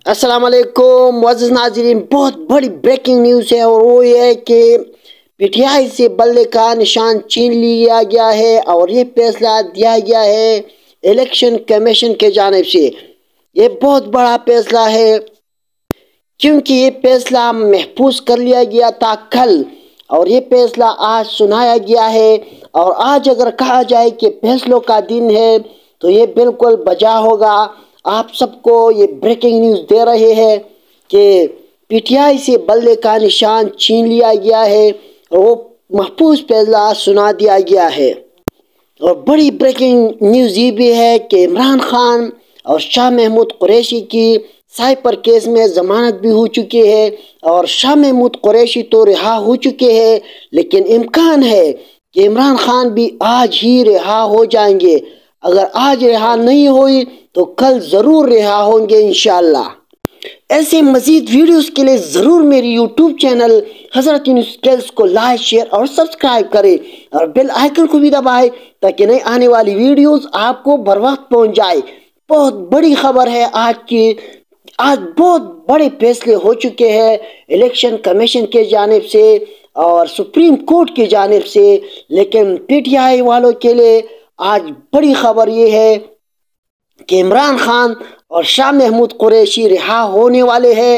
السلام علیکم معزز ناظرین، بہت بڑی بریکنگ نیوز ہے اور وہ یہ ہے کہ پی ٹی آئی سے بلے کا نشان چھین لیا گیا ہے اور یہ فیصلہ دیا گیا ہے الیکشن کمیشن کے جانب سے۔ یہ بہت بڑا فیصلہ ہے کیونکہ یہ فیصلہ محفوظ کر لیا گیا تھا کل، اور یہ فیصلہ آج سنایا گیا ہے۔ اور آج اگر کہا جائے کہ فیصلوں کا دن ہے تو یہ بالکل بجا ہوگا۔ آپ سب کو یہ بریکنگ نیوز دے رہے ہیں کہ پی ٹی آئی سے بلے کا نشان چھین لیا گیا ہے اور وہ محفوظ فیصلہ سنا دیا گیا ہے۔ اور بڑی بریکنگ نیوز یہ بھی ہے کہ عمران خان اور شاہ محمود قریشی کی سائپر کیس میں ضمانت بھی ہو چکی ہے، اور شاہ محمود قریشی تو رہا ہو چکے ہیں، لیکن امکان ہے کہ عمران خان بھی آج ہی رہا ہو جائیں گے۔ اگر آج رہا نہیں ہوئی تو کل ضرور رہا ہوں گے انشاءاللہ۔ ایسے مزید ویڈیوز کے لیے ضرور میری یوٹیوب چینل حضرت یونس اسکلز کو لائک، شیئر اور سبسکرائب کریں، اور بیل آئیکن کو بھی دبائیں تاکہ نئی آنے والی ویڈیوز آپ کو بر وقت پہنچ جائے۔ بہت بڑی خبر ہے آج بہت بڑے فیصلے ہو چکے ہیں الیکشن کمیشن کے جانب سے اور سپریم کورٹ کی جانب سے، لیکن پی ٹی آئی والوں کے لیے آج بڑی خبر یہ ہے کہ عمران خان اور شاہ محمود قریشی رہا ہونے والے ہیں۔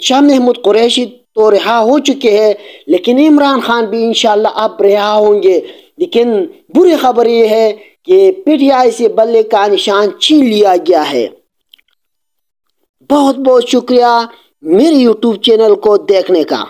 شاہ محمود قریشی تو رہا ہو چکے ہیں، لیکن عمران خان بھی انشاءاللہ اب رہا ہوں گے۔ لیکن بری خبر یہ ہے کہ پی ٹی آئی سے بلے کا نشان چھین لیا گیا ہے۔ بہت بہت شکریہ میری یوٹیوب چینل کو دیکھنے کا۔